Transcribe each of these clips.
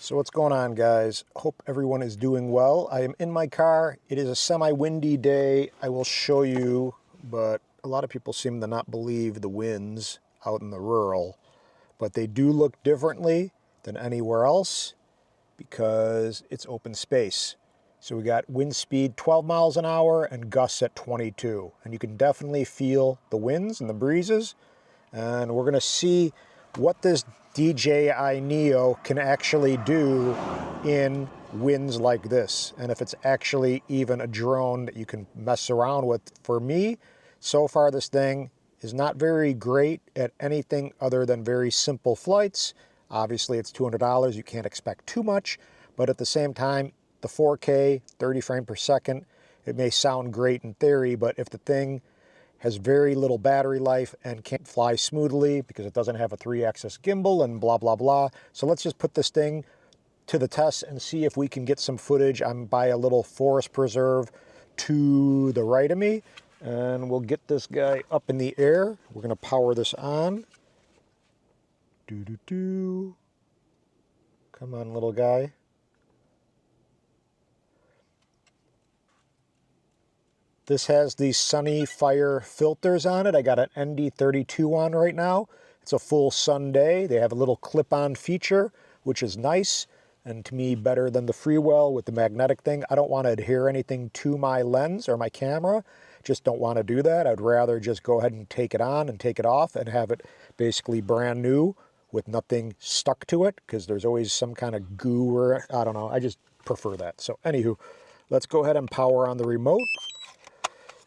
So what's going on, guys? Hope everyone is doing well. I am in my car. It is a semi-windy day. I will show you, but a lot of people seem to not believe the winds out in the rural. But they do look differently than anywhere else because it's open space. So we got wind speed 12 miles an hour and gusts at 22. And you can definitely feel the winds and the breezes. And we're going to see what this DJI NEO can actually do in winds like this, and if it's actually even a drone that you can mess around with. For me, so far this thing is not very great at anything other than very simple flights. Obviously it's $200, you can't expect too much, but at the same time, the 4K, 30 frames per second, it may sound great in theory, but if the thing has very little battery life and can't fly smoothly because it doesn't have a 3-axis gimbal and blah, blah, blah. So let's just put this thing to the test and see if we can get some footage. I'm by a little forest preserve to the right of me, and we'll get this guy up in the air. We're going to power this on. Come on, little guy. This has these Sunny Fire filters on it. I got an ND32 on right now. It's a full sun day. They have a little clip-on feature, which is nice, and to me better than the Freewell with the magnetic thing. I don't want to adhere anything to my lens or my camera. Just don't want to do that. I'd rather just go ahead and take it on and take it off and have it basically brand new with nothing stuck to it, because there's always some kind of goo or I don't know. I just prefer that. So anywho, let's go ahead and power on the remote.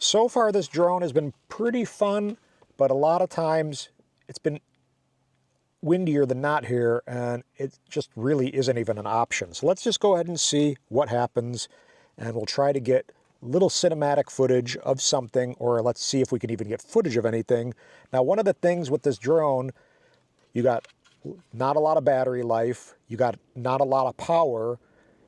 So far, this drone has been pretty fun, but a lot of times it's been windier than not here, and it just really isn't even an option. So let's just go ahead and see what happens, and we'll try to get little cinematic footage of something, or let's see if we can even get footage of anything. Now, one of the things with this drone, you got not a lot of battery life, you got not a lot of power.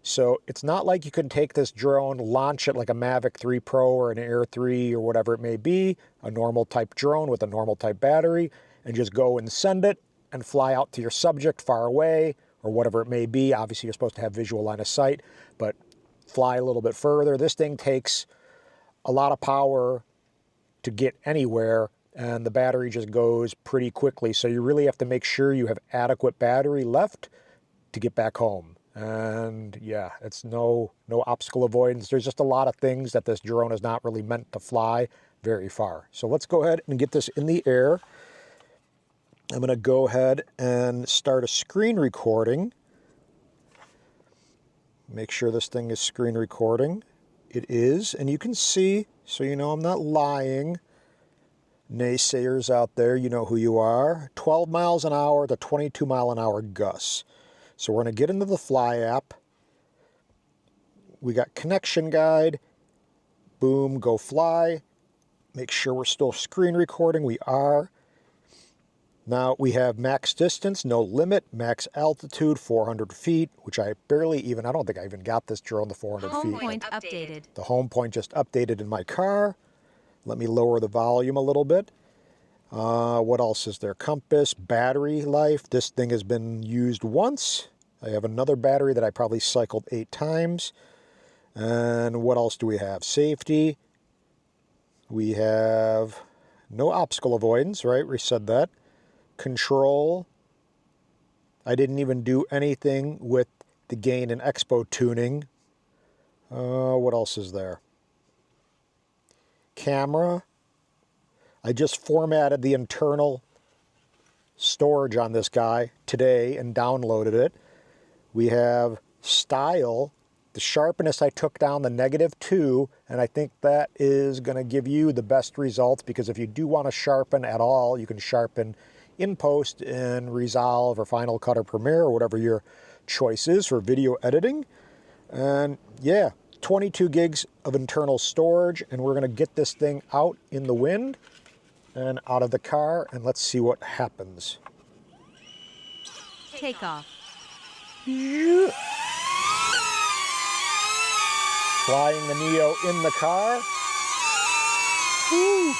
So it's not like you can take this drone, launch it like a Mavic 3 Pro or an Air 3 or whatever it may be, a normal type drone with a normal type battery, and just go and send it and fly out to your subject far away or whatever it may be. Obviously, you're supposed to have visual line of sight, but fly a little bit further. This thing takes a lot of power to get anywhere, and the battery just goes pretty quickly. So you really have to make sure you have adequate battery left to get back home. And yeah, it's no obstacle avoidance. There's just a lot of things that this drone is not really meant to fly very far. So let's go ahead and get this in the air. I'm going to go ahead and start a screen recording. Make sure this thing is screen recording. It is, and you can see, so you know I'm not lying. Naysayers out there, you know who you are. 12 miles an hour to 22 mile an hour gusts. So we're going to get into the Fly app. We got connection guide. Boom, go fly. Make sure we're still screen recording. We are. Now we have max distance, no limit, max altitude, 400 feet, which I don't think I even got this drone to 400 feet. Home point updated. The home point just updated in my car. Let me lower the volume a little bit. What else is there? Compass, battery life. This thing has been used once. I have another battery that I probably cycled 8 times. And what else do we have? Safety. We have no obstacle avoidance, right? We said that. Control. I didn't even do anything with the gain and expo tuning. What else is there? Camera. I just formatted the internal storage on this guy today and downloaded it. We have style. The sharpness, I took down the -2, and I think that is going to give you the best results, because if you do want to sharpen at all, you can sharpen in post in Resolve or Final Cut or Premiere or whatever your choice is for video editing. And yeah, 22 gigs of internal storage, and we're going to get this thing out in the wind and out of the car, and let's see what happens. Take off. Yeah. Flying the NEO in the car. Woo.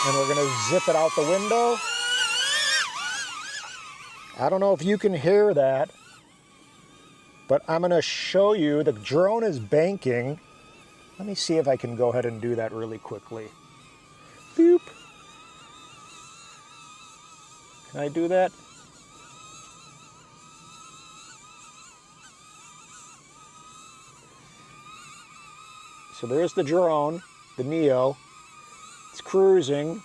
And we're going to zip it out the window. I don't know if you can hear that, But I'm going to show you the drone is banking. Let me see if I can go ahead and do that really quickly. Boop. Can I do that? So there's the drone, the Neo. It's cruising.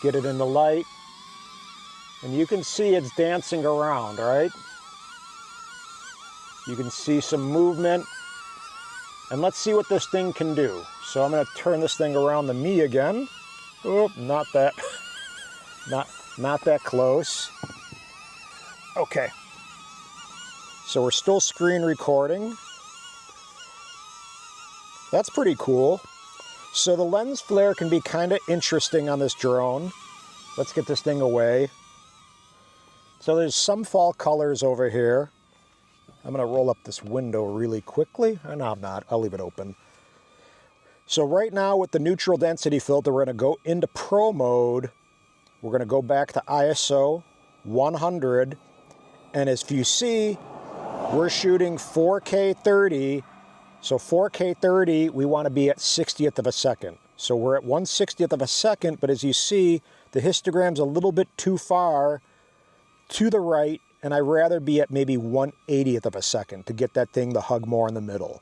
Get it in the light. And you can see it's dancing around, right? You can see some movement. And let's see what this thing can do. So I'm going to turn this thing around to me again. Oh, not that. Not that close. Okay. So we're still screen recording. That's pretty cool. So the lens flare can be kind of interesting on this drone. Let's get this thing away. So there's some fall colors over here. I'm going to roll up this window really quickly. No, I'm not. I'll leave it open. So right now with the neutral density filter, we're going to go into Pro mode. We're going to go back to ISO 100. And as you see, we're shooting 4K 30. So 4K 30, we want to be at 60th of a second. So we're at 1/60th of a second, but as you see, the histogram's a little bit too far to the right, and I'd rather be at maybe 1/80th of a second to get that thing to hug more in the middle.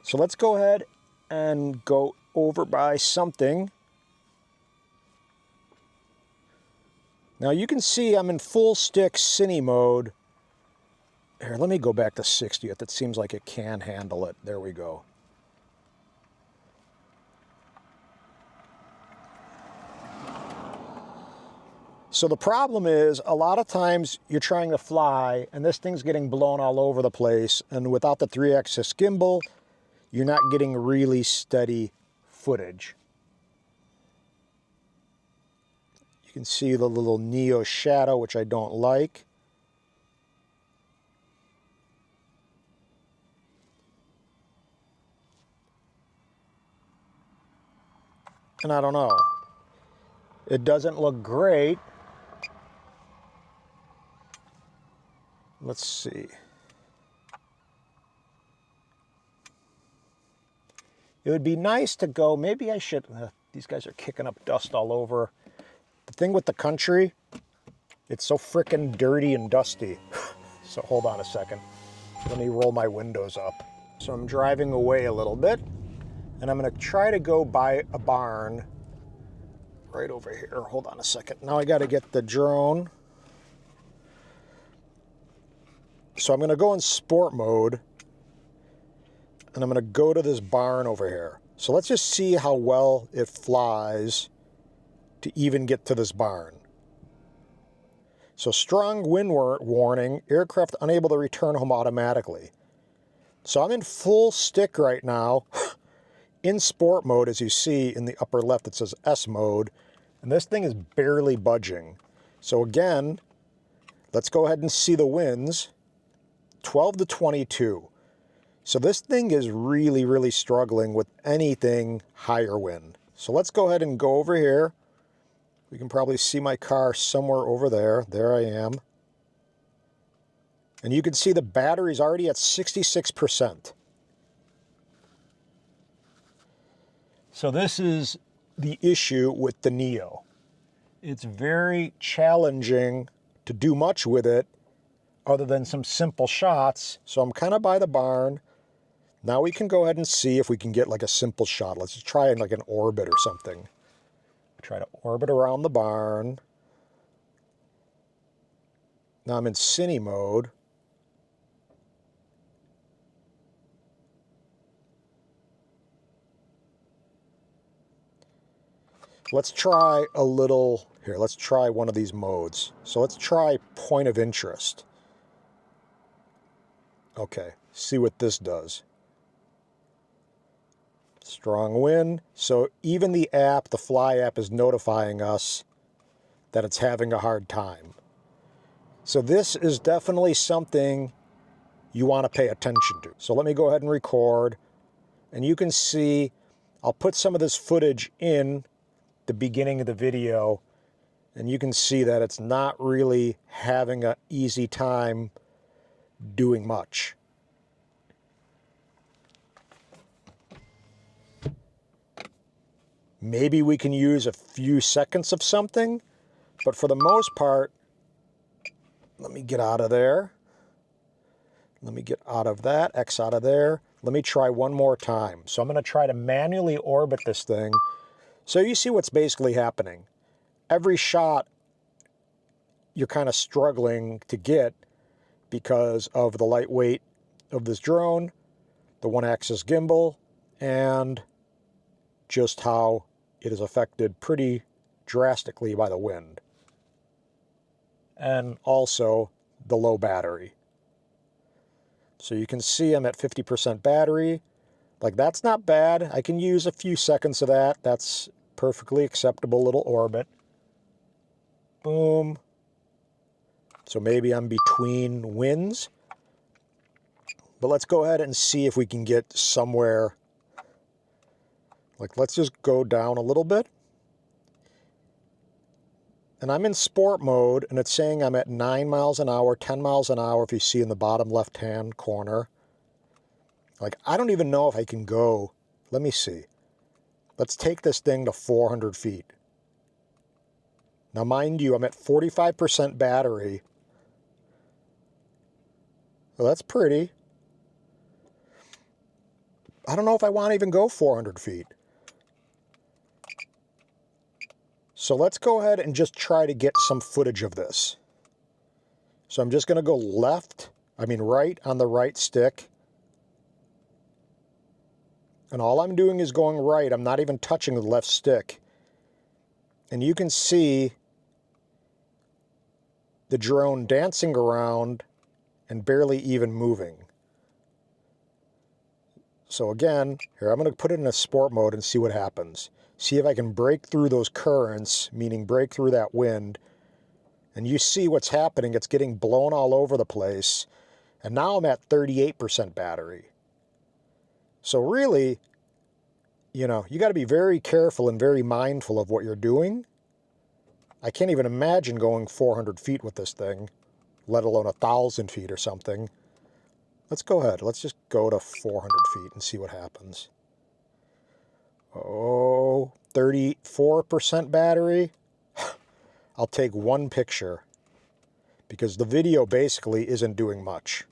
So let's go ahead and go over by something. Now you can see I'm in full stick cine mode. Here, let me go back to 60th. It seems like it can handle it. There we go. So the problem is, a lot of times you're trying to fly and this thing's getting blown all over the place, and without the 3-axis gimbal, you're not getting really steady footage. You can see the little Neo shadow, which I don't like. And I don't know. It doesn't look great. Let's see. It would be nice to go, maybe I should, these guys are kicking up dust all over. The thing with the country, it's so frickin' dirty and dusty. So hold on a second. Let me roll my windows up. So I'm driving away a little bit, and I'm gonna try to go by a barn right over here. Hold on a second. Now I gotta get the drone. So I'm gonna go in sport mode, and I'm gonna go to this barn over here. So let's just see how well it flies to even get to this barn. So strong wind warning, aircraft unable to return home automatically. So I'm in full stick right now, in sport mode, as you see in the upper left, it says S mode, and this thing is barely budging. So again, let's go ahead and see the winds, 12 to 22. So this thing is really, really struggling with anything higher wind. So let's go ahead and go over here. You can probably see my car somewhere over there. There I am. And you can see the battery's already at 66%. So this is the issue with the Neo. It's very challenging to do much with it other than some simple shots. So I'm kind of by the barn. Now we can go ahead and see if we can get like a simple shot. Let's just try like an orbit or something. Try to orbit around the barn. Now I'm in cine mode. Let's try a little, here, let's try one of these modes. So let's try point of interest. Okay, see what this does. Strong wind. So even the app, the Fly app, is notifying us that it's having a hard time. So this is definitely something you want to pay attention to. So let me go ahead and record. And you can see I'll put some of this footage in the beginning of the video, and you can see that it's not really having an easy time doing much. Maybe we can use a few seconds of something, but for the most part, let me get out of there. Let me get out of that, X out of there. Let me try one more time. So I'm going to try to manually orbit this thing. So you see what's basically happening. Every shot you're kind of struggling to get because of the lightweight of this drone, the one-axis gimbal, and just how it is affected pretty drastically by the wind. And also the low battery. So you can see I'm at 50% battery. Like, that's not bad. I can use a few seconds of that. That's perfectly acceptable little orbit. Boom. So maybe I'm between winds. But let's go ahead and see if we can get somewhere. Like, let's just go down a little bit. And I'm in sport mode, and it's saying I'm at 9 miles an hour, 10 miles an hour, if you see in the bottom left-hand corner. Like, I don't even know if I can go. Let me see. Let's take this thing to 400 feet. Now, mind you, I'm at 45% battery. Well, that's pretty. I don't know if I want to even go 400 feet. So let's go ahead and just try to get some footage of this. So I'm just going to go right on the right stick. And all I'm doing is going right. I'm not even touching the left stick. And you can see the drone dancing around and barely even moving. So again, here, I'm going to put it in a sport mode and see what happens. See if I can break through those currents, meaning break through that wind. And you see what's happening. It's getting blown all over the place. And now I'm at 38% battery. So really, you know, you got to be very careful and very mindful of what you're doing. I can't even imagine going 400 feet with this thing, let alone 1,000 feet or something. Let's go ahead. Let's just go to 400 feet and see what happens. Oh, 34% battery. I'll take one picture because the video basically isn't doing much.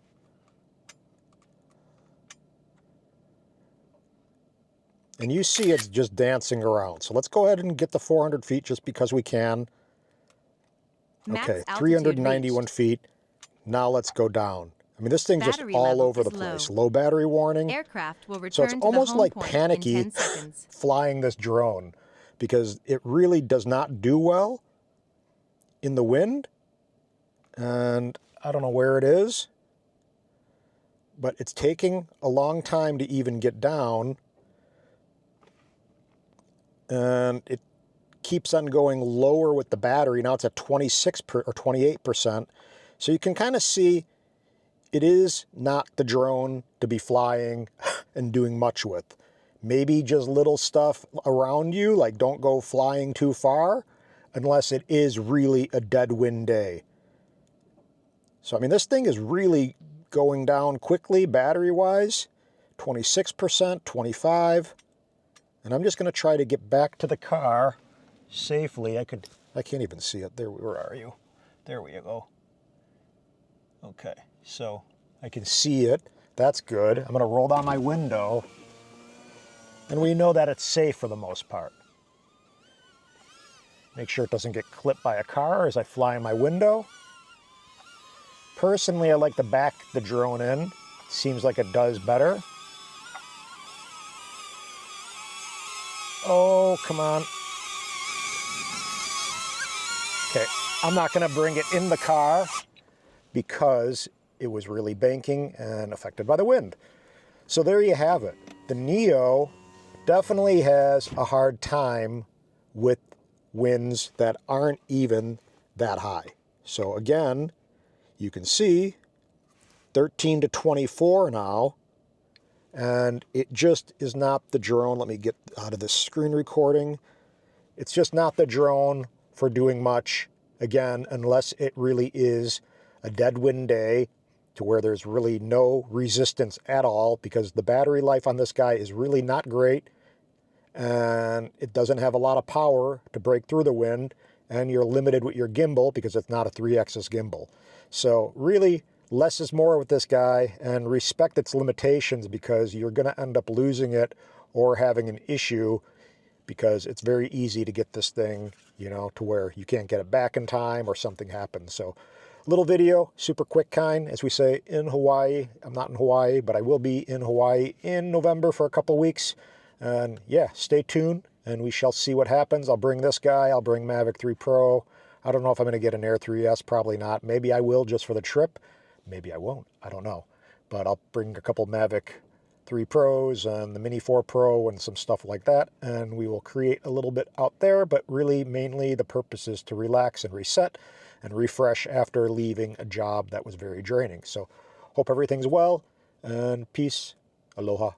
And you see it's just dancing around. So let's go ahead and get the 400 feet just because we can. Okay, 391 feet. Now let's go down. I mean, this thing's just all over the place. Low battery warning. Aircraft will return so it's to almost the like home point panicky in 10 seconds. flying this drone because it really does not do well in the wind. And I don't know where it is, but it's taking a long time to even get down. And it keeps on going lower with the battery. Now it's at 28%. So you can kind of see it is not the drone to be flying and doing much with. Maybe just little stuff around you, like don't go flying too far unless it is really a dead wind day. So, I mean, this thing is really going down quickly battery-wise. 26%, 25%. And I'm just going to try to get back to the car safely. I can't even see it. There, where are you? There we go. Okay, so I can see it. That's good. I'm going to roll down my window. And we know that it's safe for the most part. Make sure it doesn't get clipped by a car as I fly in my window. Personally, I like to back the drone in. Seems like it does better. Oh, come on. Okay, I'm not going to bring it in the car because it was really banking and affected by the wind. So there you have it. The Neo definitely has a hard time with winds that aren't even that high. So again, you can see 13 to 24 now. and it just is not the drone. Let me get out of this screen recording. It's just not the drone for doing much, again, unless it really is a dead wind day to where there's really no resistance at all, because the battery life on this guy is really not great, and it doesn't have a lot of power to break through the wind, and you're limited with your gimbal because it's not a 3-axis gimbal. So really, less is more with this guy, and respect its limitations, because you're going to end up losing it or having an issue, because it's very easy to get this thing, you know, to where you can't get it back in time or something happens. So little video, super quick kind, as we say in Hawaii. I'm not in Hawaii, but I will be in Hawaii in November for a couple weeks. And yeah, stay tuned and we shall see what happens. I'll bring this guy, I'll bring Mavic 3 Pro. I don't know if I'm going to get an Air 3S, probably not. Maybe I will just for the trip. Maybe I won't, I don't know. But I'll bring a couple Mavic 3 Pros and the Mini 4 Pro and some stuff like that, and we will create a little bit out there, but really mainly the purpose is to relax and reset and refresh after leaving a job that was very draining. So hope everything's well, and peace, aloha.